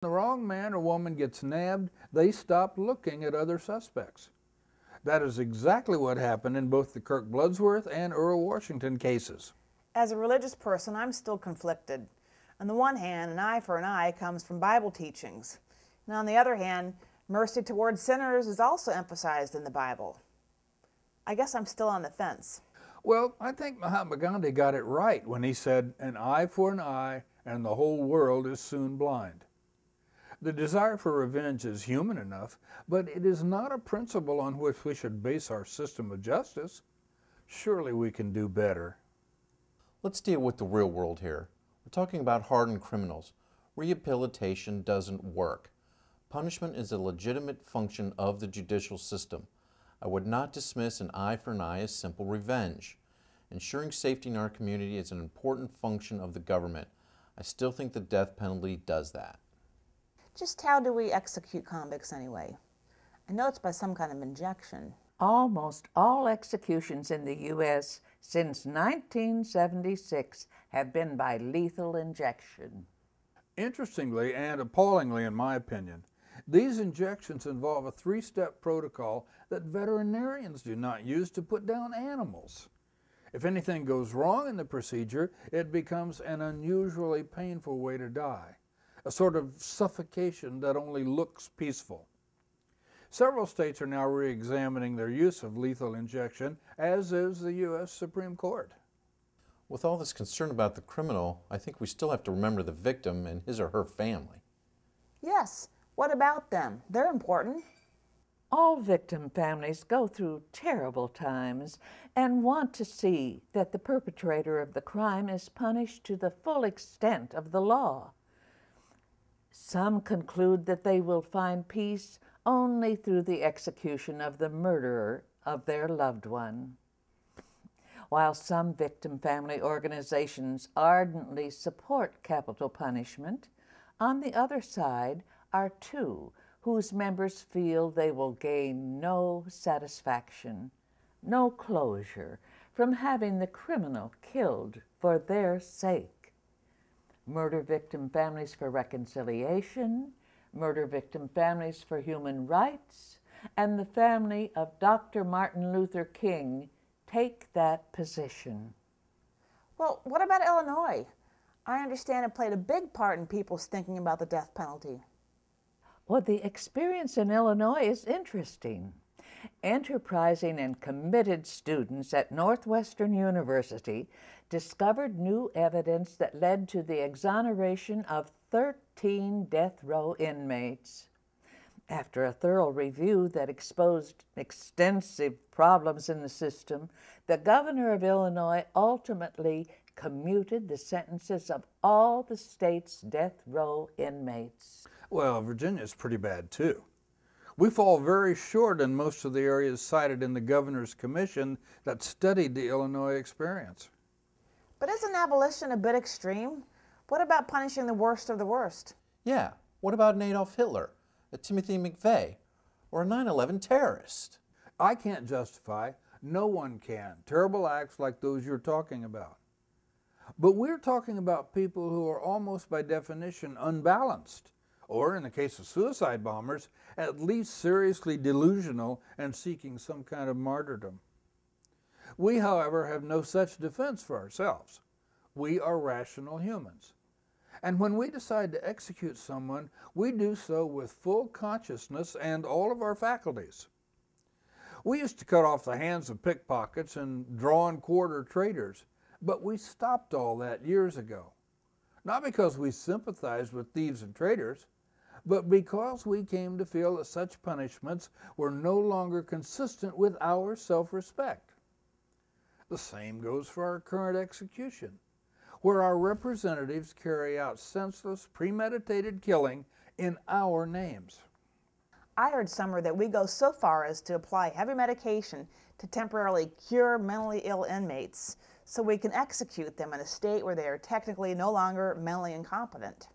The wrong man or woman gets nabbed, they stop looking at other suspects. That is exactly what happened in both the Kirk Bloodsworth and Earl Washington cases. As a religious person, I'm still conflicted. On the one hand, an eye for an eye comes from Bible teachings. And on the other hand, mercy towards sinners is also emphasized in the Bible. I guess I'm still on the fence. Well, I think Mahatma Gandhi got it right when he said, "An eye for an eye, and the whole world is soon blind." The desire for revenge is human enough, but it is not a principle on which we should base our system of justice. Surely we can do better. Let's deal with the real world here. We're talking about hardened criminals. Rehabilitation doesn't work. Punishment is a legitimate function of the judicial system. I would not dismiss an eye for an eye as simple revenge. Ensuring safety in our community is an important function of the government. I still think the death penalty does that. Just how do we execute convicts anyway? I know it's by some kind of injection. Almost all executions in the U.S. since 1976 have been by lethal injection. Interestingly and appallingly, in my opinion, these injections involve a three-step protocol that veterinarians do not use to put down animals. If anything goes wrong in the procedure, it becomes an unusually painful way to die, a sort of suffocation that only looks peaceful. Several states are now re-examining their use of lethal injection, as is the U.S. Supreme Court. With all this concern about the criminal, I think we still have to remember the victim and his or her family. Yes, what about them? They're important. All victim families go through terrible times and want to see that the perpetrator of the crime is punished to the full extent of the law. Some conclude that they will find peace only through the execution of the murderer of their loved one. While some victim family organizations ardently support capital punishment, on the other side are two whose members feel they will gain no satisfaction, no closure from having the criminal killed for their sake. Murder Victim Families for Reconciliation, Murder Victim Families for Human Rights, and the family of Dr. Martin Luther King take that position. Well, what about Illinois? I understand it played a big part in people's thinking about the death penalty. Well, the experience in Illinois is interesting. Enterprising and committed students at Northwestern University discovered new evidence that led to the exoneration of 13 death row inmates. After a thorough review that exposed extensive problems in the system, the governor of Illinois ultimately commuted the sentences of all the state's death row inmates. Well, Virginia's pretty bad too. We fall very short in most of the areas cited in the governor's commission that studied the Illinois experience. But isn't abolition a bit extreme? What about punishing the worst of the worst? Yeah, what about an Adolf Hitler, a Timothy McVeigh, or a 9/11 terrorist? I can't justify, no one can, terrible acts like those you're talking about. But we're talking about people who are almost by definition unbalanced, or in the case of suicide bombers, at least seriously delusional and seeking some kind of martyrdom. We, however, have no such defense for ourselves. We are rational humans. And when we decide to execute someone, we do so with full consciousness and all of our faculties. We used to cut off the hands of pickpockets and drawn quarter traitors, but we stopped all that years ago. Not because we sympathized with thieves and traitors, but because we came to feel that such punishments were no longer consistent with our self-respect. The same goes for our current execution, where our representatives carry out senseless, premeditated killing in our names. I heard somewhere that we go so far as to apply heavy medication to temporarily cure mentally ill inmates so we can execute them in a state where they are technically no longer mentally incompetent.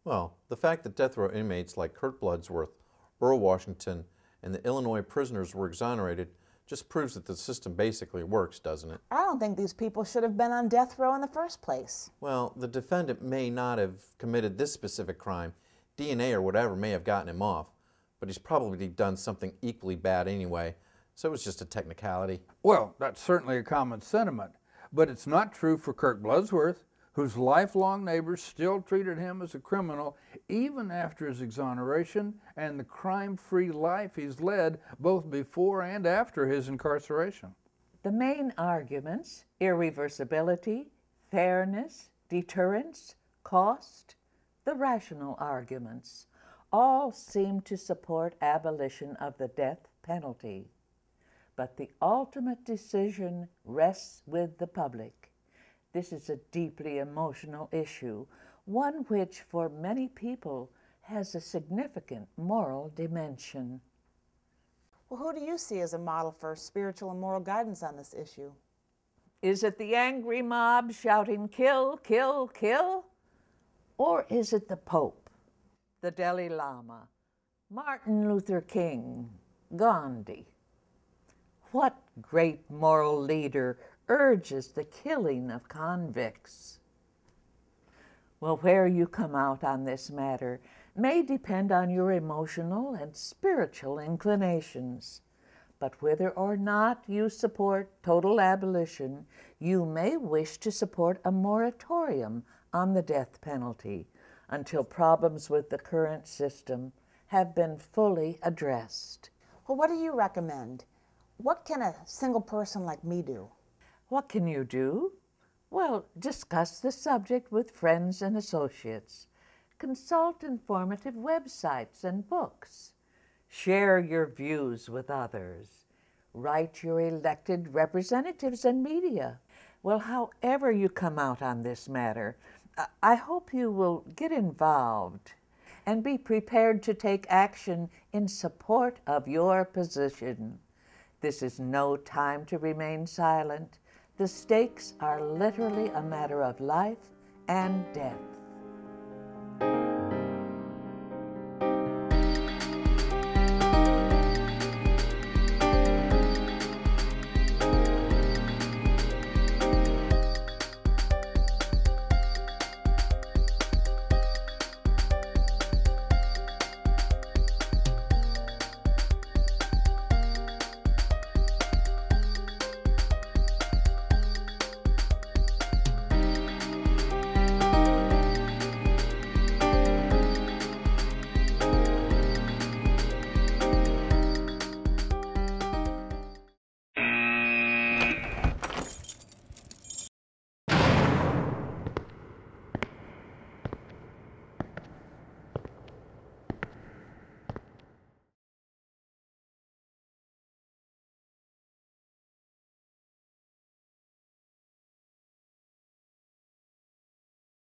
Well, the fact that death row inmates like Kirk Bloodsworth, Earl Washington, and the Illinois prisoners were exonerated just proves that the system basically works, doesn't it? I don't think these people should have been on death row in the first place. Well, the defendant may not have committed this specific crime, DNA or whatever may have gotten him off, but he's probably done something equally bad anyway, so it was just a technicality. Well, that's certainly a common sentiment, but it's not true for Kirk Bloodsworth, whose lifelong neighbors still treated him as a criminal even after his exoneration and the crime-free life he's led both before and after his incarceration. The main arguments, irreversibility, fairness, deterrence, cost, the rational arguments, all seem to support abolition of the death penalty. But the ultimate decision rests with the public. This is a deeply emotional issue, one which for many people has a significant moral dimension. Well, who do you see as a model for spiritual and moral guidance on this issue? Is it the angry mob shouting, "Kill, kill, kill"? Or is it the Pope, the Dalai Lama, Martin Luther King, Gandhi? What great moral leader urges the killing of convicts? Well, where you come out on this matter may depend on your emotional and spiritual inclinations. But whether or not you support total abolition, you may wish to support a moratorium on the death penalty until problems with the current system have been fully addressed. Well, what do you recommend? What can a single person like me do? What can you do? Well, discuss the subject with friends and associates. Consult informative websites and books. Share your views with others. Write your elected representatives and media. Well, however you come out on this matter, I hope you will get involved and be prepared to take action in support of your position. This is no time to remain silent. The stakes are literally a matter of life and death.